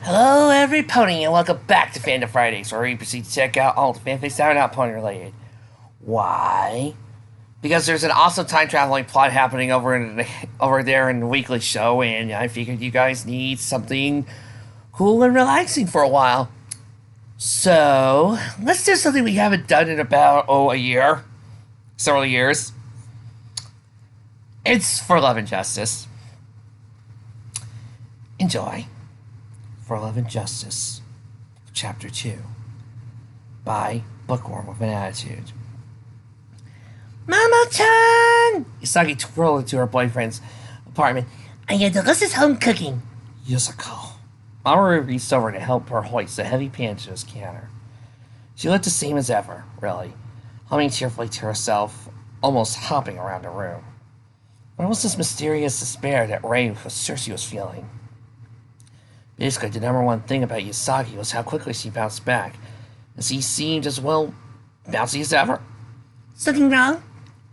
Hello, every pony, and welcome back to Fandom Fridays, where we proceed to check out all the fanfics that are not pony related. Why? Because there's an awesome time traveling plot happening over there in the weekly show, and I figured you guys need something cool and relaxing for a while. So let's do something we haven't done in about a year, several years. It's For Love and Justice. Enjoy. For Love and Justice, Chapter 2, by Bookworm with an Attitude. Mama-chan! Usagi twirled into her boyfriend's apartment. I had delicious home cooking. Yusako. Mamoru reached over to help her hoist the heavy pan to his counter. She looked the same as ever, really, humming cheerfully to herself, almost hopping around the room. What was this mysterious despair that Ray was sure she was feeling? Basically, the number one thing about Usagi was how quickly she bounced back, as he seemed as bouncy as ever. Something wrong?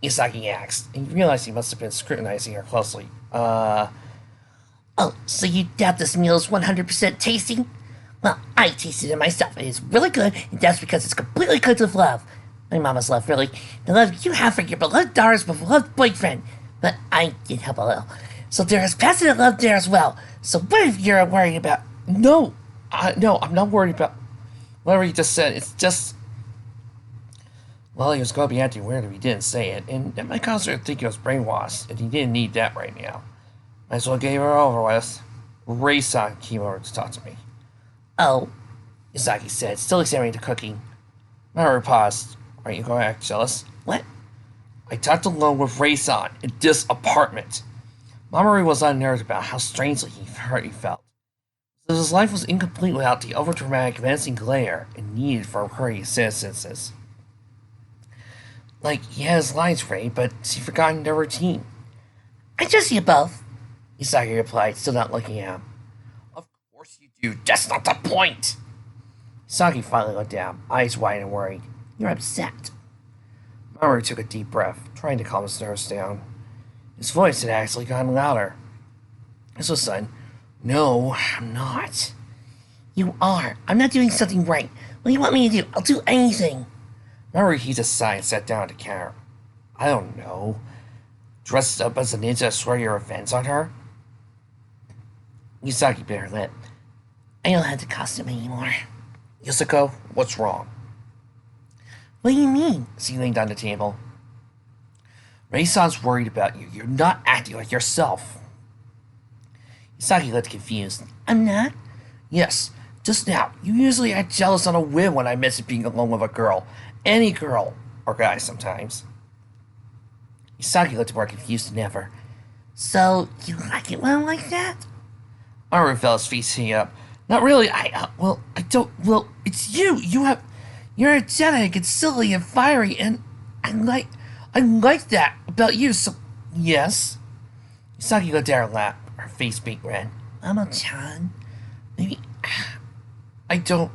Usagi asked, and he realized he must have been scrutinizing her closely. Oh, so you doubt this meal is 100% tasty? Well, I tasted it myself. It is really good, and that's because it's completely cooked with love. My mama's love, really. The love you have for your beloved daughter's beloved boyfriend. But I did help a little. So there is passionate love there as well. So what if you're worried about... No, I'm not worried about whatever you just said. It's just... Well, he was going to be acting weird if he didn't say it, and that might cause her to think he was brainwashed, and he didn't need that right now. Might as well get her over with. Ray-san came over to talk to me. Oh, Usagi said, still examining the cooking. Mamoru paused. Aren't you going to act jealous? What? I talked alone with Ray-san in this apartment. Mamoru was unnerved about how strangely he felt. So his life was incomplete without the overdramatic, menacing glare and needed for recurring sentences. Like, he had his lines right, but he'd forgotten their routine. I trust you both, Usagi replied, still not looking at him. Of course you do, that's not the point! Usagi finally looked down, eyes wide and worried. You're upset. Mamoru took a deep breath, trying to calm his nerves down. His voice had actually gotten louder. So, son, no, I'm not. You are. I'm not doing something right. What do you want me to do? I'll do anything. Mamoru heaved a sigh and sat down at the counter. I don't know. Dressed up as a ninja to swear your revenge on her? Usagi bit her lip. I don't have the costume anymore. Yusako, what's wrong? What do you mean? She leaned on the table. Ray-san's worried about you. You're not acting like yourself. Usagi looked confused. I'm not? Yes, just now. You usually act jealous on a whim when I miss being alone with a girl. Any girl. Or guy sometimes. Usagi looked more confused than ever. So, you like it when I'm like that? Mamoru felt his face heating up. Not really. I don't. Well, it's you. You're energetic and silly and fiery, and I like that about you, so... Yes? Usagi looked at her lap, her face beat red. Mama-chan, maybe... I don't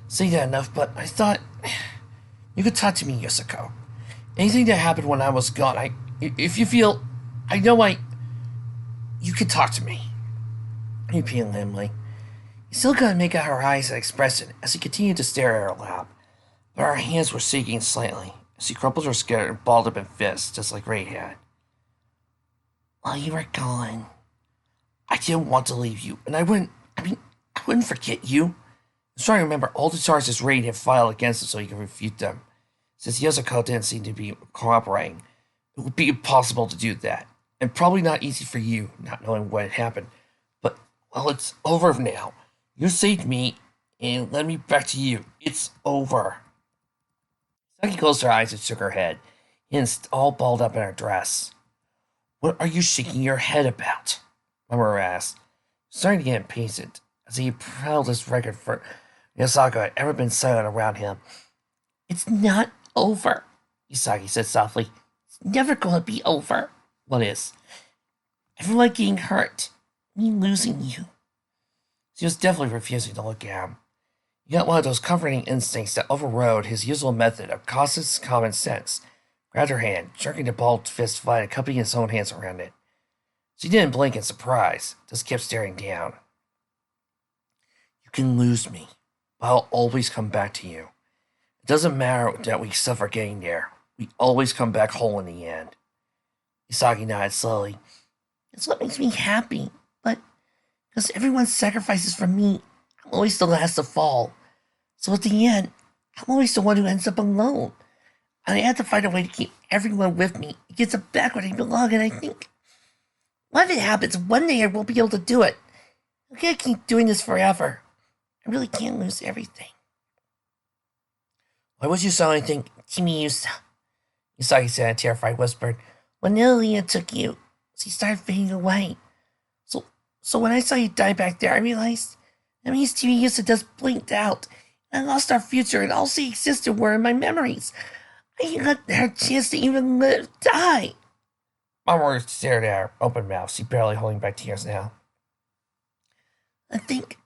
say that enough, but I thought... You could talk to me, Yusako. Anything that happened when I was gone, if you feel... You could talk to me. He repeated lamely. He still couldn't make out her eyes and expression as he continued to stare at her lap, but her hands were shaking slightly. She crumpled her skirt and balled up in fists, just like Ray had. While you were gone, I didn't want to leave you, and I wouldn't forget you. I'm trying to remember all the charges Ray had filed against him so he could refute them. Since Yusako didn't seem to be cooperating, it would be impossible to do that, and probably not easy for you, not knowing what had happened. But, well, it's over now. You saved me, and led me back to you. It's over. Saki closed her eyes and shook her head, hands all balled up in her dress. What are you shaking your head about? Mamoru asked, starting to get impatient, as he held his record for Yusako had ever been silent around him. It's not over, Usagi said softly. It's never going to be over. What is? Everyone getting hurt. Me losing you. She was definitely refusing to look at him. He got one of those comforting instincts that overrode his usual method of cautious common sense. Grabbed her hand, jerking the balled fist flat and cupping his own hands around it. She didn't blink in surprise, just kept staring down. can lose me, but I'll always come back to you. It doesn't matter that we suffer getting there. We always come back whole in the end. Isagi nodded slowly. That's what makes me happy, but because everyone sacrifices for me, I'm always the last to fall. So at the end, I'm always the one who ends up alone. And I have to find a way to keep everyone with me. It gets them back where they belong, and I think when it happens, one day I won't be able to do it. I can't keep doing this forever. I really can't lose everything. Why would you suddenly think Kimiyusa? Usagi said in a terrified whisper. When Lilia took you, she started fading away. So when I saw you die back there, I realized that means Kimiyusa just blinked out. And I lost our future, and all she existed were in my memories. I didn't let her chance to even die. Mamoru stared at her, open mouthed, she barely holding back tears now. I think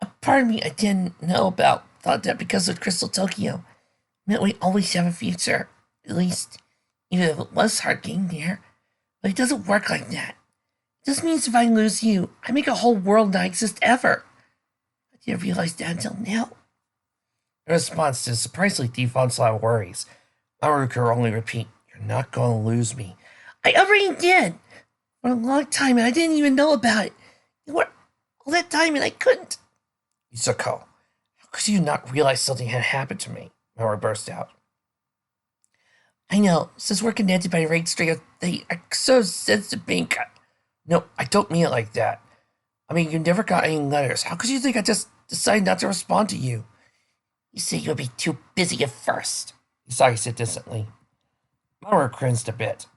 a part of me I didn't know about thought that because of Crystal Tokyo meant we always have a future. At least, even if it was hard getting there. But it doesn't work like that. It just means if I lose you, I make a whole world not exist ever. I didn't realize that until now. In response to surprisingly deep onslaught of worries, Mamoru could only repeat, You're not going to lose me. I already did! For a long time, and I didn't even know about it. You were all that time, and I couldn't. Isako, how could you not realize something had happened to me? Mamoru burst out. I know, since we're connected by a right string of fate, I so sense to being cut. No, I don't mean it like that. I mean, you never got any letters. How could you think I just decided not to respond to you? You said you would be too busy at first, Usagi said distantly. Mamoru cringed a bit. To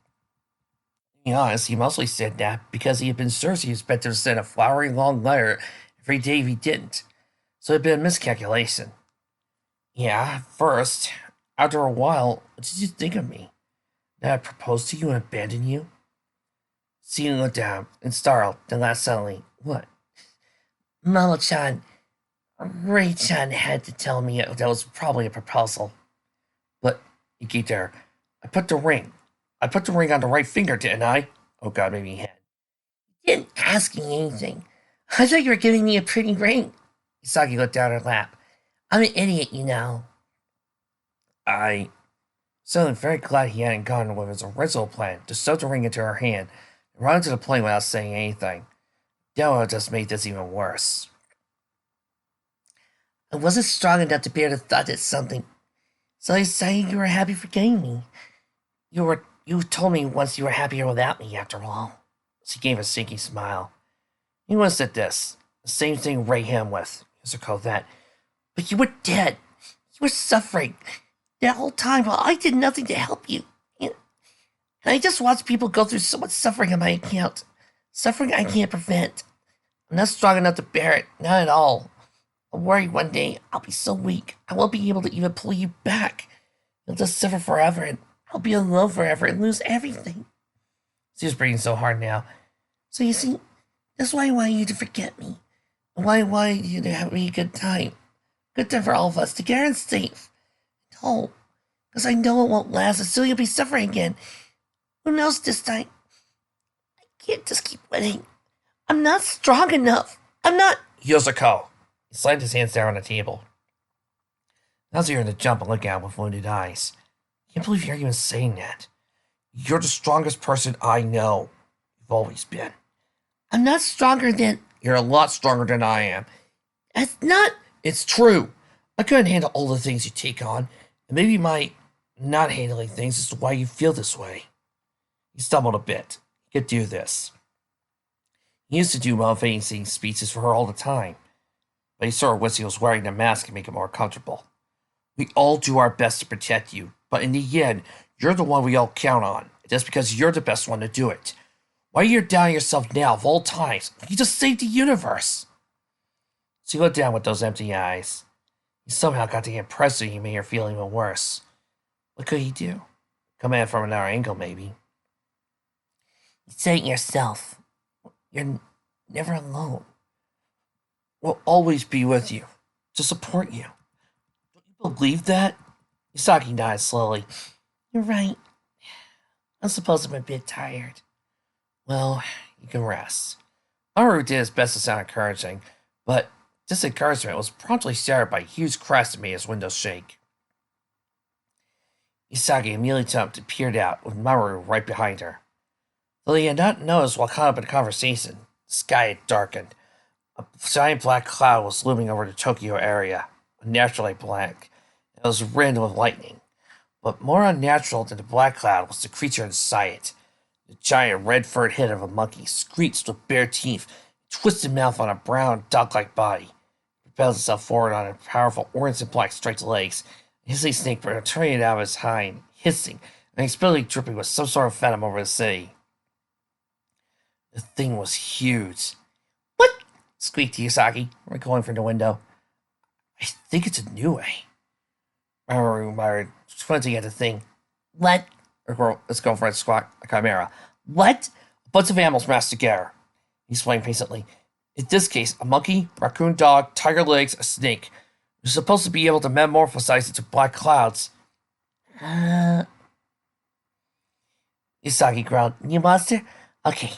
be honest, he mostly said that because he had been sure he expected to send a flowery long letter every day if he didn't. So it had been a miscalculation. Yeah, at first. After a while, what did you think of me? That I proposed to you and abandoned you? Seeing looked down and startled, then laughed suddenly. What? Mamo-chan, Ray-chan had to tell me that was probably a proposal. But, Ikita, I put the ring on the right finger, didn't I? Oh god, maybe he had. You didn't ask me anything. I thought you were giving me a pretty ring. Isagi looked down her lap. I'm an idiot, you know. Suddenly very glad he hadn't gone with his original plan to stuff the ring into her hand and run into the plane without saying anything. That would have just made this even worse. I wasn't strong enough to bear the thought that something. So I decided you were happy for getting me. You told me once you were happier without me, after all. She gave a sinky smile. He once did this. The same thing Ray him with. Used to call that. But you were dead. You were suffering. That whole time while I did nothing to help you. And I just watched people go through so much suffering on my account. Suffering I can't prevent. I'm not strong enough to bear it. Not at all. I'm worried one day I'll be so weak I won't be able to even pull you back. You'll just suffer forever and I'll be alone forever and lose everything. She was breathing so hard now. So you see, that's why I wanted you to forget me. And why I wanted you to have a good time. Good time for all of us, together and safe. No, because I know it won't last, and still you'll be suffering again. Who knows this time? I can't just keep waiting. I'm not strong enough. I'm not. Yosako. He slammed his hands down on the table. Now you're in the jump and look at him with wounded eyes. I can't believe you're even saying that. You're the strongest person I know. You've always been. I'm not stronger than. You're a lot stronger than I am. That's not. It's true. I couldn't handle all the things you take on. And maybe my not handling things is why you feel this way. He stumbled a bit. He could do this. He used to do motivating speeches for her all the time. But he sort of wished he was wearing the mask to make it more comfortable. We all do our best to protect you, but in the end, you're the one we all count on. Just because you're the best one to do it. Why are you doubting yourself now of all times? You just saved the universe. So he looked down with those empty eyes. He somehow got the impression he made her feel even worse. What could he do? Come at it from another angle, maybe. You said it yourself. You're never alone. We'll always be with you, to support you. Don't you believe that? Usagi nodded slowly. You're right. I suppose I'm a bit tired. Well, you can rest. Mamoru did his best to sound encouraging, but This encouragement was promptly shattered by a huge crash that made his window shake. Isagi immediately jumped and peered out, with Mamoru right behind her. Though he had not noticed while caught up in the conversation, the sky had darkened. A giant black cloud was looming over the Tokyo area, unnaturally black. It was rimmed with lightning. But more unnatural than the black cloud was the creature inside it. The giant red-furred head of a monkey screeched with bare teeth, twisted mouth on a brown, dog-like body. It propelled itself forward on its powerful orange and black striped legs. A hissing snake protruded out of its hind, hissing, and explicitly dripping with some sort of venom over the city. The thing was huge. "What?" squeaked Isagi, recoiling from the window. "I think it's a new way." Mamoru muttered, squinting at the thing. "What?" His girlfriend squawked, a chimera. "What?" "A bunch of animals mashed together," he explained patiently. "In this case, a monkey, raccoon dog, tiger legs, a snake. You're supposed to be able to metamorphosize into black clouds." Isagi growled. "New monster? Okay,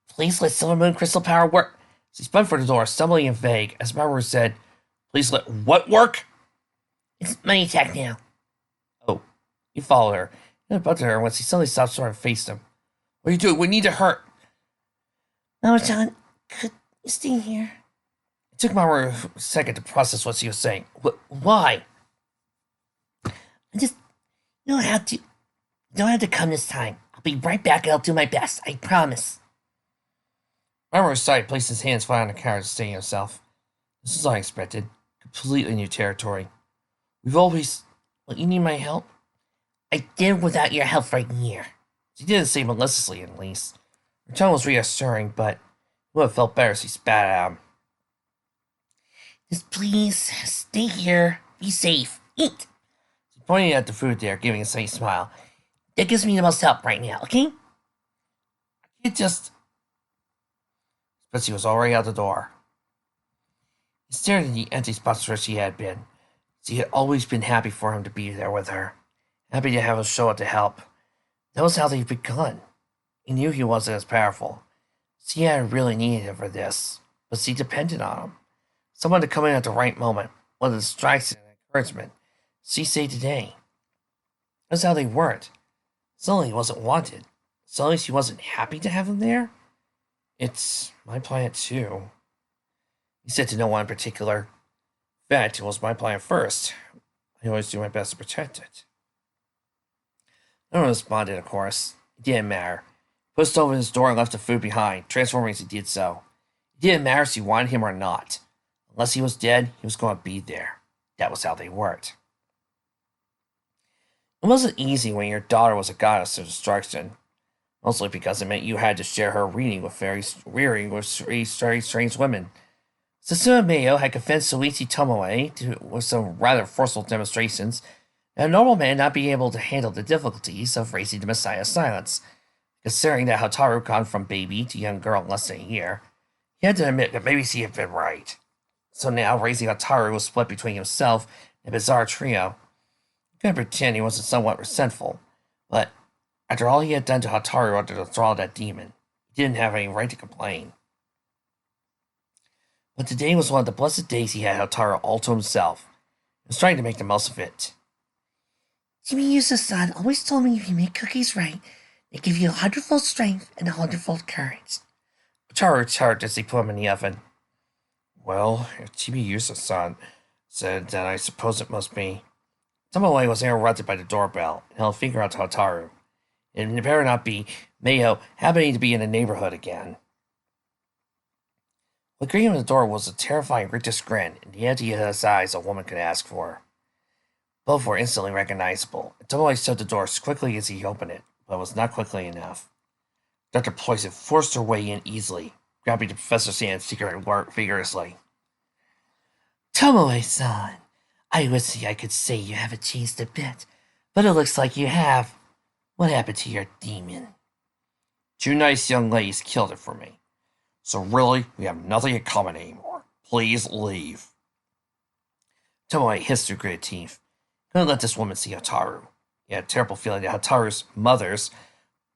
please let Silver Moon crystal power work." She spun for the door, stumbling and vague, as Mamoru said, "Please let what work?" "It's money attack now." Oh, he followed her. He was about to her when she suddenly stopped short and faced him. "What are you doing? We need to hurt." "Mama-chan, could you stay here?" It took Mamoru a second to process what she was saying. Why? You don't have to come this time. I'll be right back and I'll do my best. I promise." Mamoru sighed, placed his hands flat on the counter, steadying himself. This was unexpected. Completely new territory. "We've always... Well, you need my help?" "I did without your help for a year." She didn't say maliciously, at least. Her tone was reassuring, but it would have felt better if she spat at him. "Just please, stay here. Be safe. Eat." She pointed at the food there, giving a slight smile. "That gives me the most help right now, okay?" "It just..." But she was already out the door. He stared at the empty spots where she had been. She had always been happy for him to be there with her. Happy to have him show up to help. That was how they'd begun. He knew he wasn't as powerful. She hadn't really needed him for this, but she depended on him. Someone to come in at the right moment, with a distraction and encouragement. She saved the day. That's how they worked. Suddenly he wasn't wanted. Suddenly she wasn't happy to have him there. "It's my planet too," he said to no one in particular. In fact, it was my planet first. I always do my best to protect it. No one responded, of course. It didn't matter. He pushed open his door and left the food behind, transforming as he did so. It didn't matter if she wanted him or not. Unless he was dead, he was going to be there. That was how they worked. It wasn't easy when your daughter was a goddess of destruction, mostly because it meant you had to share her reading with very strange women. Susumu Mayo had convinced Soichi Tomoe with some rather forceful demonstrations that a normal man not be able to handle the difficulties of raising the Messiah's silence. Considering that Hotaru gone from baby to young girl in less than a year, he had to admit that maybe she had been right. So now, raising Hotaru was split between himself and a bizarre trio. He couldn't pretend he wasn't somewhat resentful, but after all he had done to Hotaru under the thrall of that demon, he didn't have any right to complain. But today was one of the blessed days he had Hotaru all to himself. He was trying to make the most of it. "Jimmy Yusa-san always told me if you make cookies right, they give you 100-fold strength and 100-fold courage." Hotaru chirped as he put them in the oven. "Well, if Chibi Yusa-san said that, I suppose it must be." Tomoe was interrupted by the doorbell and held a finger out to Hotaru. It better not be Mayo happening to be in the neighborhood again. What greeted him at the door was a terrifying rictus grin and the empty eyes a woman could ask for. Both were instantly recognizable, and Tomoe shut the door as quickly as he opened it, but it was not quickly enough. Dr. Poison forced her way in easily, grabbing the professor's hand vigorously. "Tomoe-san, I wish I could say you haven't changed a bit, but it looks like you have. What happened to your demon?" "Two nice young ladies killed it for me. So really, we have nothing in common anymore. Please leave." Tomoe hissed through gritted teeth. He couldn't let this woman see Hotaru. He had a terrible feeling that Hotaru's mothers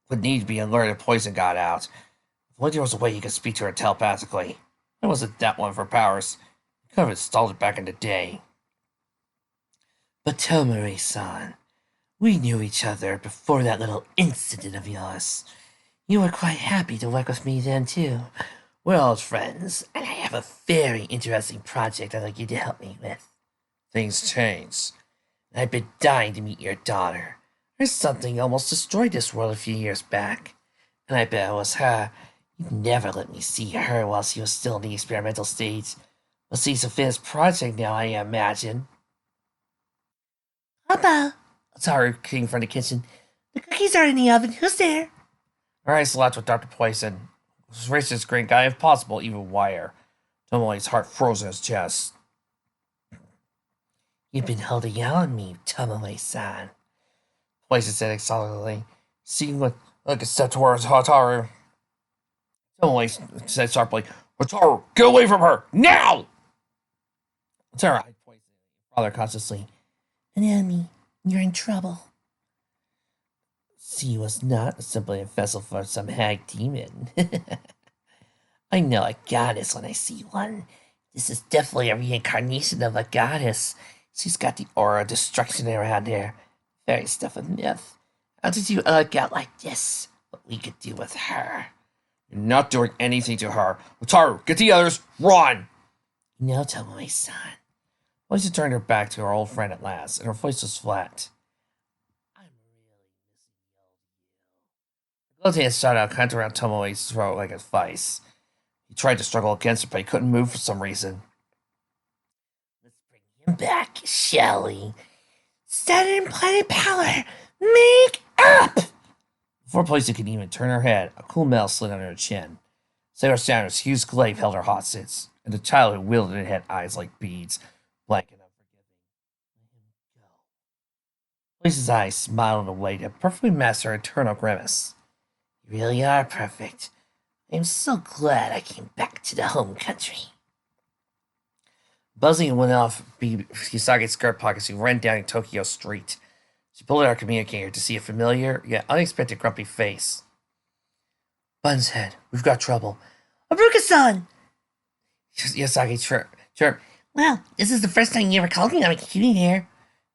would need to be alerted if poison got out. If only there was a way he could speak to her telepathically. It wasn't that one for powers. He Could have installed it back in the day. But Tomori-san, we knew each other before that little incident of yours. You were quite happy to work with me then, too. We're old friends, and I have a very interesting project I'd like you to help me with. Things change. I've been dying to meet your daughter. There's something almost destroyed this world a few years back. And I bet it was her. You'd never let me see her while she was still in the experimental stage. But she's a finished project now, I imagine. Papa! Ataru came from the kitchen. The cookies are in the oven. Who's there? Alright, so that's with Dr. Poison. Raised his green guy, if possible, even wire. Tomoe's heart froze in his chest. You've been holding out on me, Tomoe-san. Poison said excitedly, seeing like a step towards Hataru. Tomoe said sharply, Hataru, get away from her! Now! Hataru eyed Poison rather cautiously. Enemy, you're in trouble. She was not simply a vessel for some hag demon. I know a goddess when I see one. This is definitely a reincarnation of a goddess. She's got the aura of destruction around her. Very stuff of myth. How did you look out like this? What we could do with her? You're not doing anything to her. Wataru, get the others, run! No, Tomoe-san. Lisa turned her back to her old friend at last, and her voice was flat. I'm really missing you. The glowed shot out, kind of around Tomoe's throat like a vice. He tried to struggle against it, but he couldn't move for some reason. Let's bring him back, shall we? Saturn planet power! Make up! Before Poison could even turn her head, a cool melt slid under her chin. Sarah Saturn's huge glaive held her hostage, and the child who wielded it had eyes like beads, blank and unforgiving. Let him go. Poison's eyes smiled in a way to perfectly mask her eternal grimace. You really are perfect. I am so glad I came back to the home country. Buzzing went off Hisage's skirt pocket. She ran down Tokyo Street. She pulled out her communicator to see a familiar yet unexpected grumpy face. Bun's head, we've got trouble. Aruka-san! Yasaki chirped. Well, this is the first time you ever called me on a computing here.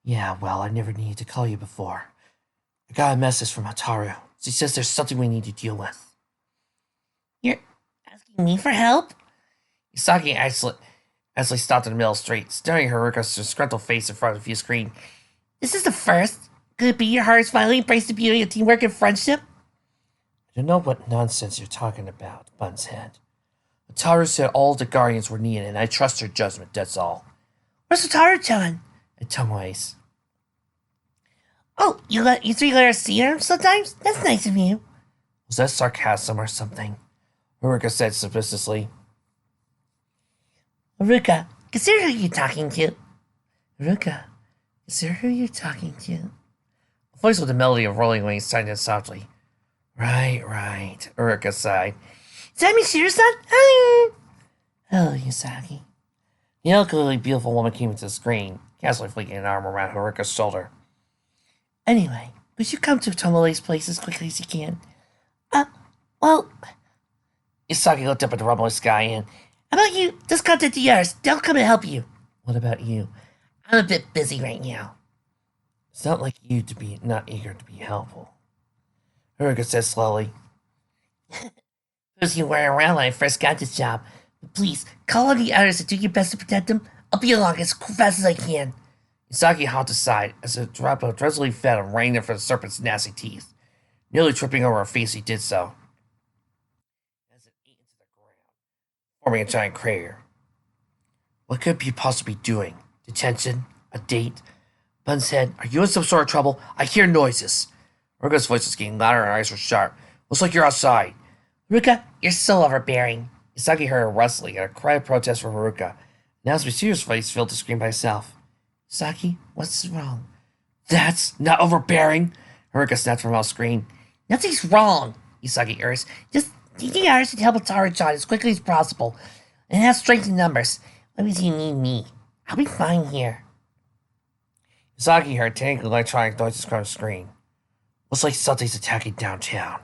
Yeah, well, I never needed to call you before. I got a message from Hataru. She says there's something we need to deal with. You're asking me for help? Yasaki actually stopped in the middle of the street, staring at Haruka's disgruntled face in front of the view screen. This is the first? Could it be your heart has finally embraced the beauty of teamwork and friendship? I don't know what nonsense you're talking about, Bun's head. Hataru said all the guardians were needed, and I trust her judgment, that's all. Where's Hataru-chan? At Tomoe's. Oh, you three let her see her sometimes? That's nice of you. Was that sarcasm or something? Haruka said suspiciously. Haruka, consider who you're talking to. Haruka, consider who you're talking to. A voice with the melody of rolling wings sounded softly. Right, Haruka sighed. Is that Mishiro-san? Hello, Yasaki. The eloquently beautiful woman came into the screen, casually flicking an arm around Haruka's shoulder. Anyway, would you come to Tomoe's place as quickly as you can? Well... Yasaki looked up at the rumbling sky and... How about you? Just contact the others. They'll come and help you. What about you? I'm a bit busy right now. It's not like you to be not eager to be helpful. Haruka said slowly. Who's you wearing around when I first got this job? But please, call on the others and do your best to protect them. I'll be along as fast as I can. Yasaki hopped aside as a drop of drizzly venom rang there for the serpent's nasty teeth. Nearly tripping over her face, he did so. As it ate into the ground, forming a giant crater. What could it be possibly doing? Detention? A date? Bun said, Are you in some sort of trouble? I hear noises. Ruka's voice was getting louder and her eyes were sharp. Looks like you're outside. Haruka, you're so overbearing. Yasaki heard her rustling and a cry of protest from Haruka. Now his mysterious face filled the screen by itself. Yasaki, what's wrong? That's not overbearing. Haruka snapped from off screen. Nothing's wrong, Yasaki urged. Just take the others and help Hataru-chan as quickly as possible. And have strength in numbers. Why would you need me? I'll be fine here. Yasaki heard tinkling electronic noises across the screen. Looks like something's attacking downtown.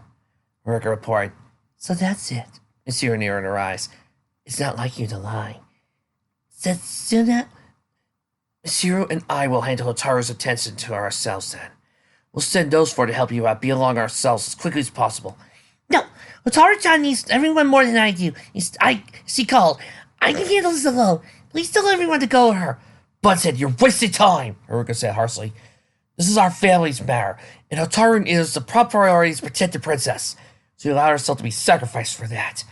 Haruka reported. So that's it. A tear near in her eyes. It's not like you to lie. Setsuna, Zero and I will handle Hotaru's attention to ourselves then. We'll send those four to help you out, be along ourselves as quickly as possible. No, Hotaru-chan needs everyone more than I do. She called. I can handle this alone. Please tell everyone to go with her. Bud said, you're wasting time, Haruka said harshly. This is our family's matter, and Hotaru is the top priority to protect the princess. She allowed herself to be sacrificed for that.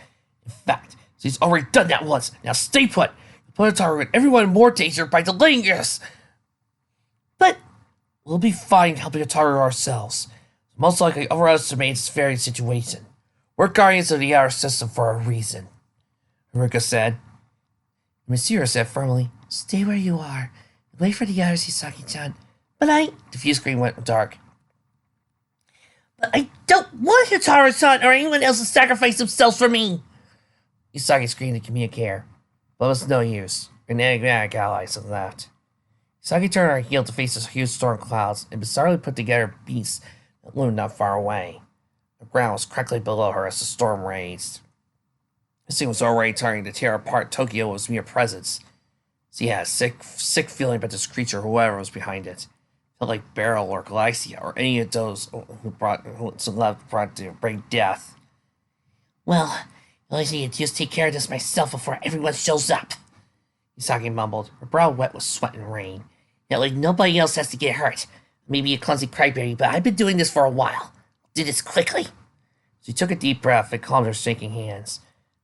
In fact, she's already done that once. Now stay put. Put Hotaru and everyone in more danger by delaying this. But we'll be fine helping Hotaru ourselves. Most likely overestimates this very situation. We're guardians of the outer system for a reason, Haruka said. Mitsuru said firmly, stay where you are. Wait for the others, Hisaki-chan. But the fuse screen went dark. But I don't want Hotaru-san or anyone else to sacrifice themselves for me. Hisaki screamed to communicate, but it was no use. Her enigmatic allies had left. Hisaki turned her heel to face the huge storm clouds and bizarrely put together beasts that loomed not far away. The ground was crackling below her as the storm raged. This thing was already starting to tear apart Tokyo with its mere presence. She had a sick feeling about this creature, whoever was behind it. It felt like Beryl or Galaxia or any of those who brought to bring death. Well, the only thing I can do is take care of this myself before everyone shows up. Hisaki mumbled, her brow wet with sweat and rain. Yet like nobody else has to get hurt. Maybe a clumsy crybaby, but I've been doing this for a while. I'll do this quickly. She took a deep breath and calmed her shaking hands.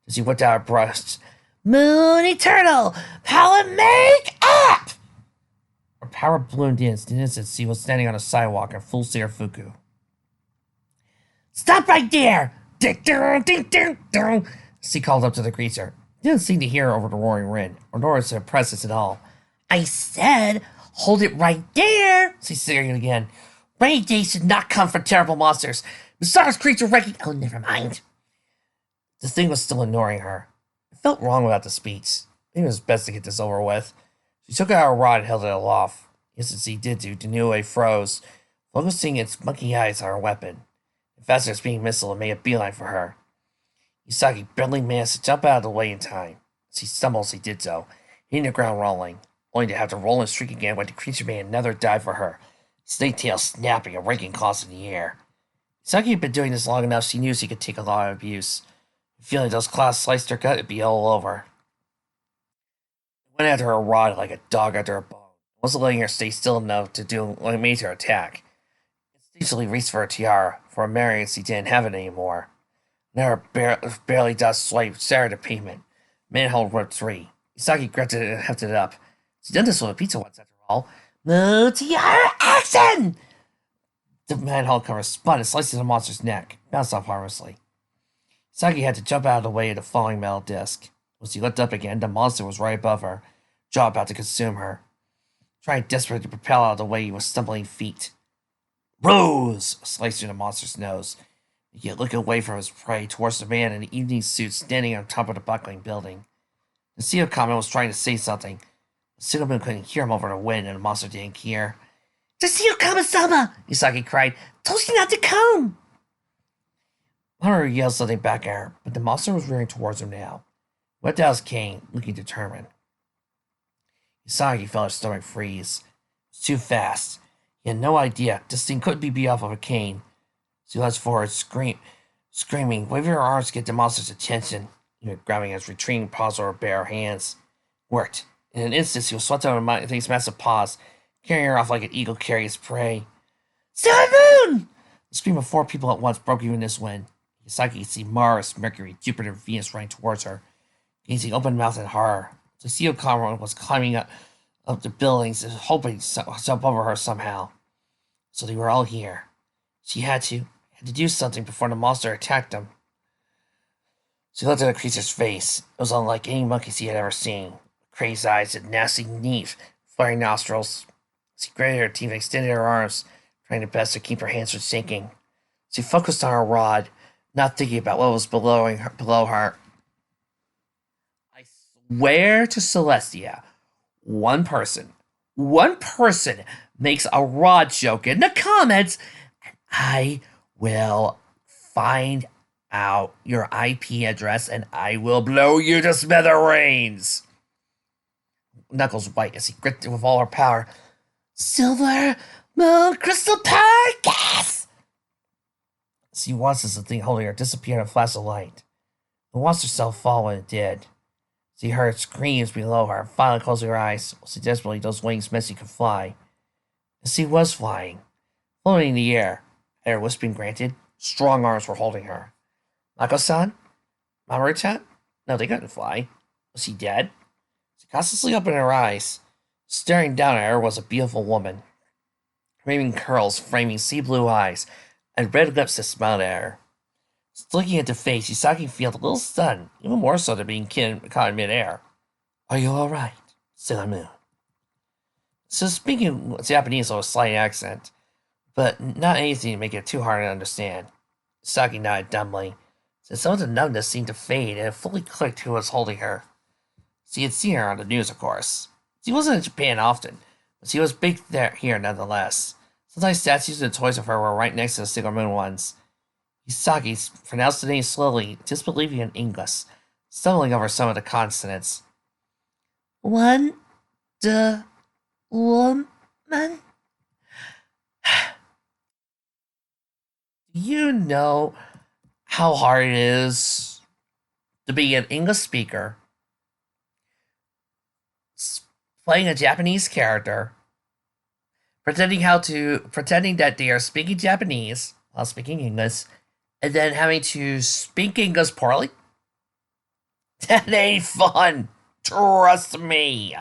As she whipped out her breasts. Moon Eternal! Power make up! Her power bloomed in an instant. She was standing on a sidewalk in full Seifuku. Stop right there! Ding, ding, ding, ding, ding. She called up to the creature. Didn't seem to hear her over the roaring wind, or notice her presence at all. I said, hold it right there! She said it again. Rainy days should not come for terrible monsters. Besides creature wrecking. Oh, never mind. The thing was still ignoring her. It felt wrong without the speech. I think it was best to get this over with. She took out her rod and held it aloft. Just as she did to, Danue froze, focusing its monkey eyes on her weapon. The faster speeding missile made a beeline for her. Hisaki barely managed to jump out of the way in time. As he stumbled as he did so, hitting the ground rolling, only to have to roll and shriek again when the creature made another dive for her, snake tail snapping and raking claws in the air. Hisaki had been doing this long enough she knew she could take a lot of abuse. Feeling those claws sliced her gut, it'd be all over. It went after her rod like a dog after a bone. It wasn't letting her stay still enough to do a major attack. It instinctively reached for her tiara, for a Marion she didn't have it anymore. Now her barely dust swipe shattered the pavement. Manhole ripped free. Isagi grunted and hefted it up. She'd done this with a pizza once after all. No tiara action! The manhole cover spun and sliced the monster's neck, bounced off harmlessly. Saki had to jump out of the way of the falling metal disc. When she looked up again, the monster was right above her, jaw about to consume her. Trying desperately to propel out of the way with stumbling feet. Rose! Sliced through the monster's nose. Yet looking away from his prey towards the man in the evening suit standing on top of the buckling building. The Seal Common was trying to say something. The Sigelman couldn't hear him over the wind, and the monster didn't hear. The Seal Kama-sama! Isagi cried. Told you not to come! Hunter yelled something back at her, but the monster was rearing towards him now. He whipped out his cane, looking determined. Isagi felt his stomach freeze. It was too fast. He had no idea this thing couldn't be beat off of a cane. She lunged forward, screaming, waving her arms to get the monster's attention, even grabbing his retreating paws over her bare hands. Worked. In an instant, he was swept out of these massive paws, carrying her off like an eagle carries prey. Sailor Moon! The scream of four people at once broke even this wind. Isagi could see Mars, Mercury, Jupiter, and Venus running towards her, gazing open-mouthed in horror. The Seal Comrade was climbing up the buildings, hoping to jump over her somehow. So they were all here. She had to do something before the monster attacked them. She looked at the creature's face. It was unlike any monkey she had ever seen. Crazed eyes and nasty teeth, flaring nostrils. She gritted her teeth and extended her arms, trying her best to keep her hands from shaking. She focused on her rod, not thinking about what was below her. I swear to Celestia, one person makes a rod joke in the comments, and I will find out your IP address and I will blow you to smithereens. knuckles white as he gripped it with all her power. Silver Moon Crystal Targus! She watches the thing holding her disappear in a flash of light. And watched herself fall when it did. She heard screams below her, finally closing her eyes, while she desperately those wings meant she could fly. And she was flying, floating in the air. And her wish being granted, strong arms were holding her. Mako-san? Mamoru-chan? No, they couldn't fly. Was she dead? She constantly opened her eyes. Staring down at her was a beautiful woman. Waving curls framing sea blue eyes, and red lips that smiled at her. Looking at the face, Yusagi felt a little stunned, even more so than being caught in midair. Are you alright, Sailor Moon? So speaking Japanese with a slight accent, but not anything to make it too hard to understand. Yusagi nodded dumbly, since some of the numbness seemed to fade and it fully clicked who was holding her. She had seen her on the news, of course. She wasn't in Japan often, but she was big here nonetheless. Sometimes statues and toys of her were right next to the Sailor Moon ones. Yusagi pronounced the name slowly, disbelieving in English, stumbling over some of the consonants. Wonder Woman? Do you know how hard it is to be an English speaker, playing a Japanese character, pretending that they are speaking Japanese while speaking English, and then having to speak English poorly? That ain't fun. Trust me.